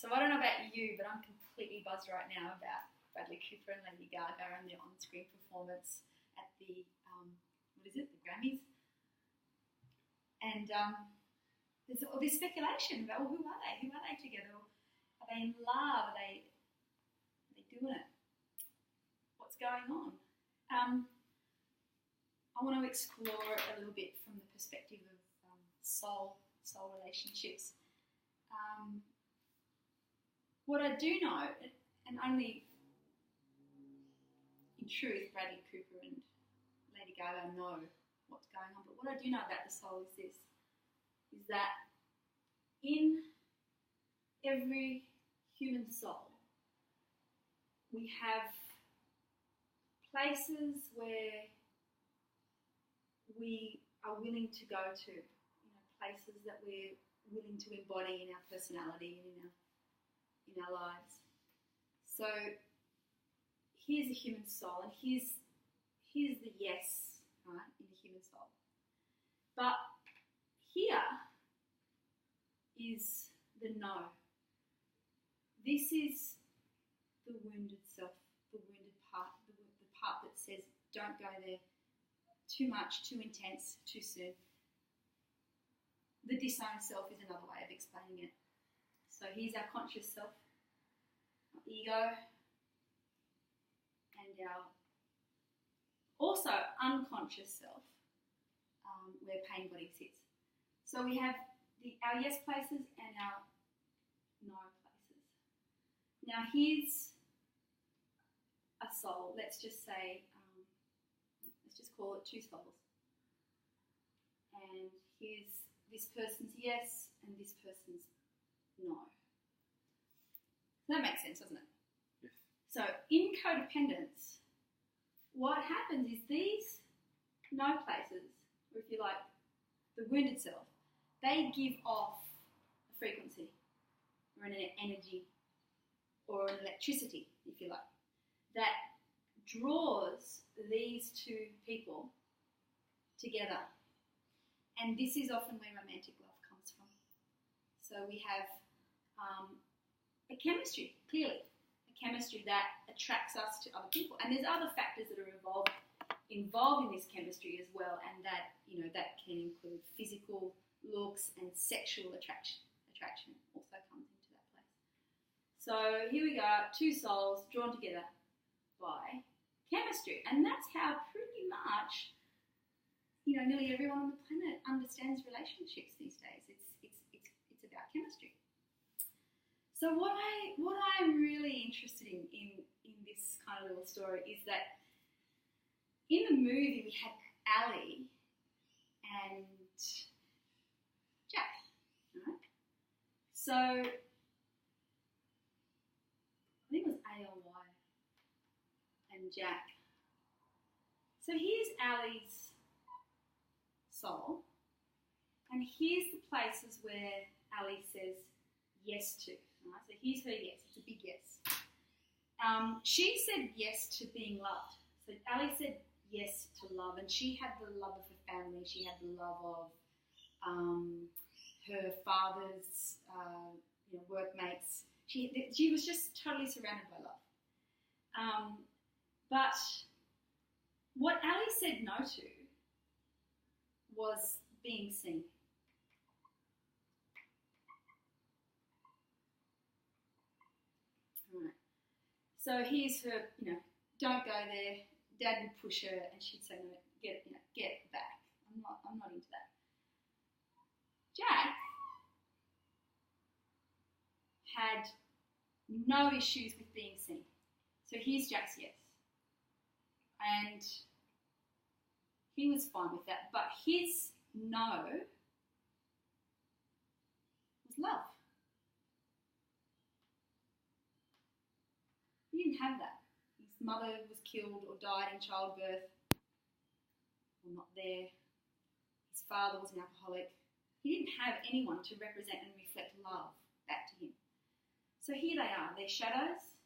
So I don't know about you, but I'm completely buzzed right now about Bradley Cooper and Lady Gaga and their on-screen performance at the, the Grammys. And there's all this speculation about, well, who are they? Who are they together? Are they in love? Are they doing it? What's going on? I want to explore it a little bit from the perspective of soul relationships. What I do know, and only in truth Bradley Cooper and Lady Gaga know what's going on, but what I do know about the soul is this, is that in every human soul we have places where we are willing to go to, places that we're willing to embody in our personality and in our lives. So here's a human soul, and here's the yes, right, in the human soul. But here is the no. This is the wounded self, the wounded part, the part that says, don't go there, too much, too intense, too soon. The disowned self is another way of explaining it. So here's our conscious self, our ego, and our also unconscious self, where pain body sits. So we have our yes places and our no places. Now here's a soul, let's just say, let's just call it two souls. And here's this person's yes and this person's no. That makes sense, doesn't it? Yes. So in codependence, what happens is these no places, or if you like, the wounded self, they give off a frequency or an energy or an electricity, if you like, that draws these two people together. And this is often where romantic love comes from. So we have a chemistry, clearly, a chemistry that attracts us to other people. And there's other factors that are involved in this chemistry as well, and that that can include physical looks and sexual attraction also comes into that place. So here we go, two souls drawn together by chemistry, and that's how pretty much nearly everyone on the planet understands relationships these days. It's about chemistry. So what I'm really interested in this kind of little story is that in the movie we had Ali and Jack, right? So I think it was ALY and Jack. So here's Ali's soul, and here's the places where Ali says yes to. Right? So here's her yes, it's a big yes. She said yes to being loved. So Ali said yes to love, and she had the love of her family, she had the love of her father's workmates. She was just totally surrounded by love. But what Ali said no to was being seen. Right. So here's her, don't go there. Dad would push her, and she'd say, no, get back. I'm not into that. Jack had no issues with being seen. So here's Jack's yes. And he was fine with that. But his no was love. He didn't have that. His mother was killed or died in childbirth, or not there. His father was an alcoholic. He didn't have anyone to represent and reflect love back to him. So here they are, their shadows,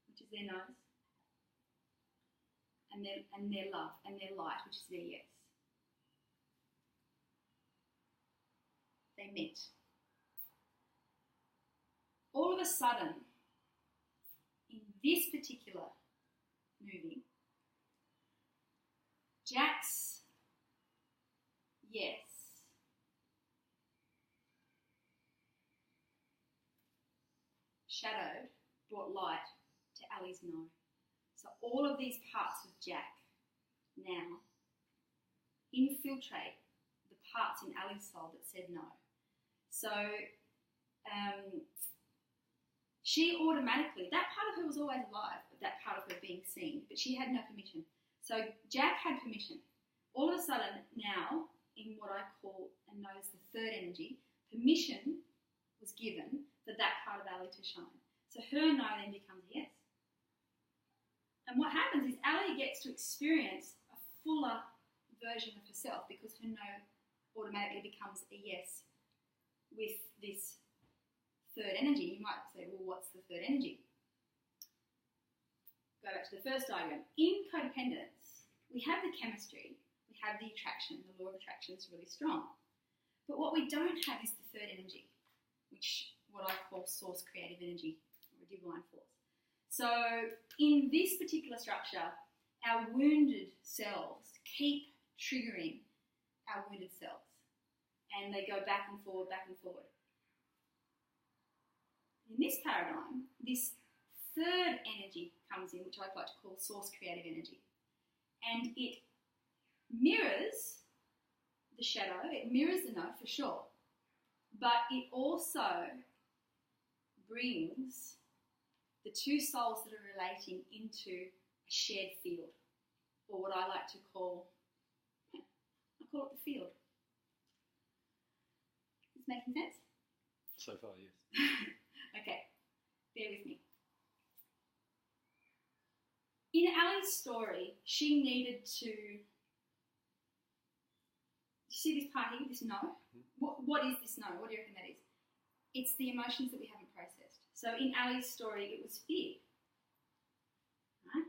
which is their nose, and their love, and their light, which is their yes. They met. All of a a sudden, in this particular movie, Jack's yes shadowed brought light to Ali's no. So all of these parts of Jack now infiltrate the parts in Ali's soul that said no. So she automatically, that part of her was always alive, that part of her being seen, but she had no permission. So Jack had permission. All of a sudden now, in what I call and know as the third energy, permission was given for that part of Ali to shine. So her no then becomes a yes. And what happens is Ali gets to experience a fuller version of herself because her no automatically becomes a yes with this third energy. You might say, well, what's the third energy? Go back to the first diagram. In codependence, we have the chemistry, we have the attraction, the law of attraction is really strong. But what we don't have is the third energy, which what I call source creative energy or divine force. So in this particular structure, our wounded cells keep triggering our wounded cells. And they go back and forward, back and forward. In this paradigm, this third energy comes in, which I'd like to call source creative energy. And it mirrors the shadow, it mirrors the no for sure, but it also brings the two souls that are relating into a shared field, or what I like to call, I call it the field. Is this making sense? So far, yes. Okay, bear with me. In Ali's story, she needed to. You see this part here, this no? Mm-hmm. What is this no? What do you reckon that is? It's the emotions that we haven't processed. So in Ali's story, it was fear. Right?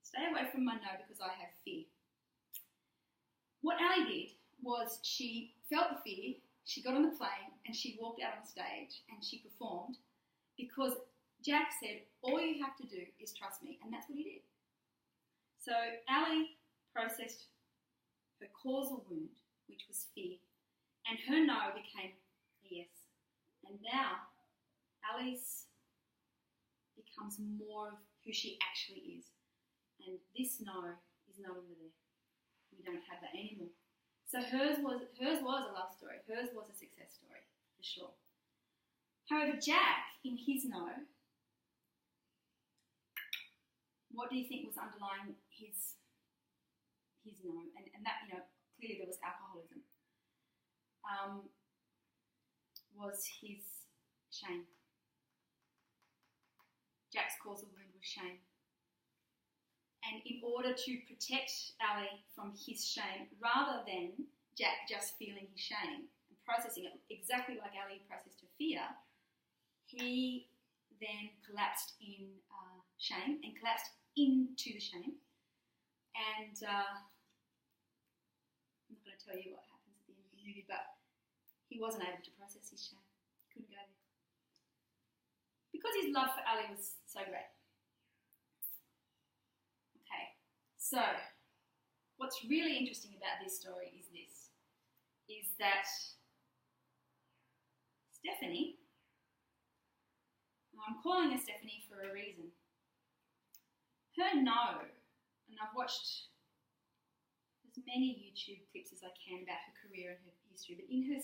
Stay away from my no because I have fear. What Ali did was she felt the fear, she got on the plane and she walked out on stage and she performed because Jack said, all you have to do is trust me, and that's what he did. So Ali processed her causal wound, which was fear, and her no became a yes. And now Ali's becomes more of who she actually is. And this no is no longer there. We don't have that anymore. So hers was a love story. Hers was a success story, for sure. However, Jack, in his no, what do you think was underlying his no? And that, clearly there was alcoholism. Was his shame. Jack's causal wound was shame. And in order to protect Ali from his shame, rather than Jack just feeling his shame and processing it exactly like Ali processed her fear, he then collapsed in shame and collapsed into the shame. And I'm not going to tell you what happens at the end of the movie, but he wasn't able to process his shame. He couldn't go there. Because his love for Ali was so great. Okay, so what's really interesting about this story is that Stephanie, I'm calling her Stephanie for a reason. Her no, and I've watched as many YouTube clips as I can about her career and her history, but in her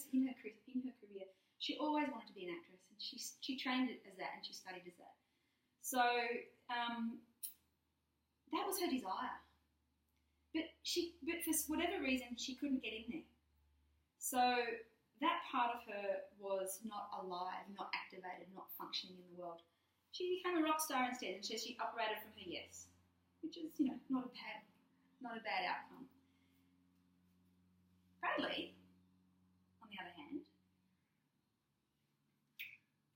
career, she always wanted to be an actress, and she trained as that, and she studied as that. So that was her desire, but for whatever reason she couldn't get in there. So that part of her was not alive, not activated, not functioning in the world. She became a rock star instead, and so she operated from her yes, which is not a bad outcome. Bradley, on the other hand,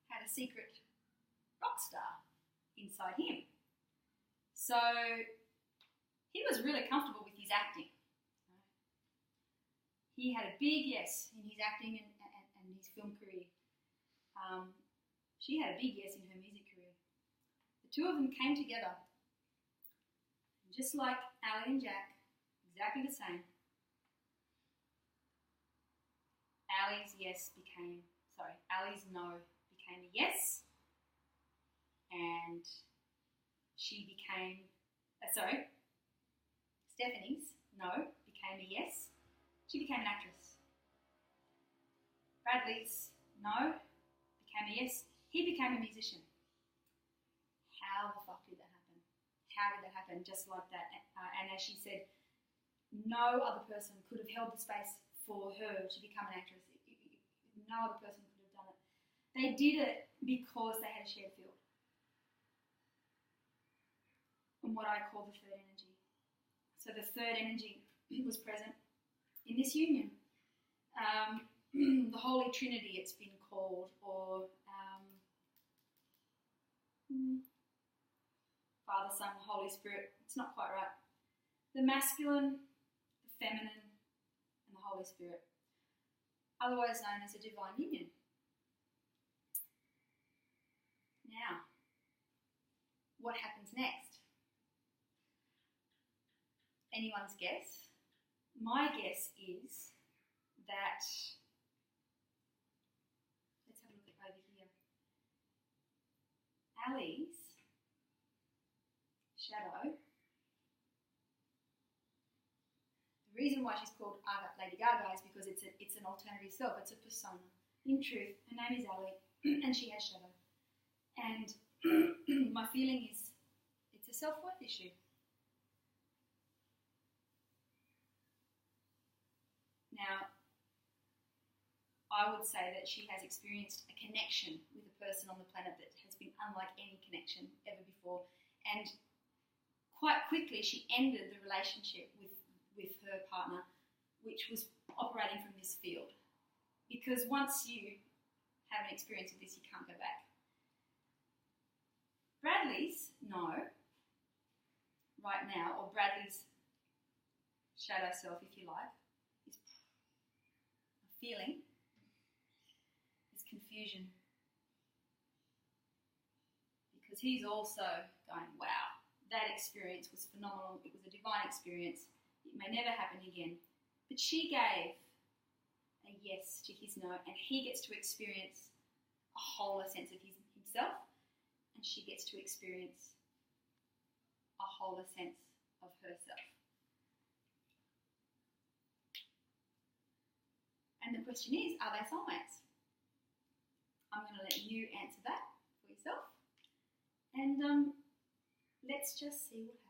had a secret rock star inside him. So he was really comfortable with his acting. He had a big yes in his acting and his film career. She had a big yes in her music career. The two of them came together. And just like Ali and Jack, exactly the same. Ali's no became a yes, and Stephanie's no became a yes. She became an actress. Bradley's no became a yes. He became a musician. How the fuck did that happen? How did that happen? Just like that. And as she said, no other person could have held the space for her to become an actress. No other person could have done it. They did it because they had a shared field. And what I call the third energy. So the third energy was present in this union. The Holy Trinity, it's been called, or Father, Son, Holy Spirit. It's not quite right. The masculine, the feminine, and the Holy Spirit, otherwise known as a divine union. Now, what happens next? Anyone's guess? My guess is that, let's have a look at over here. Ali's shadow, the reason why she's called Lady Gaga is because it's an alternative self, it's a persona. In truth, her name is Ali, and she has shadow. And my feeling is it's a self-worth issue. Now, I would say that she has experienced a connection with a person on the planet that has been unlike any connection ever before. And quite quickly, she ended the relationship with her partner, which was operating from this field. Because once you have an experience of this, you can't go back. Bradley's no, right now, or Bradley's shadow self, if you like, is a feeling, is confusion. Because he's also going, wow, that experience was phenomenal. It was a divine experience. It may never happen again. But she gave a yes to his no, and he gets to experience a wholer sense of himself, and she gets to experience a wholer sense of herself. And the question is, are they soulmates? I'm going to let you answer that for yourself. And let's just see what happens.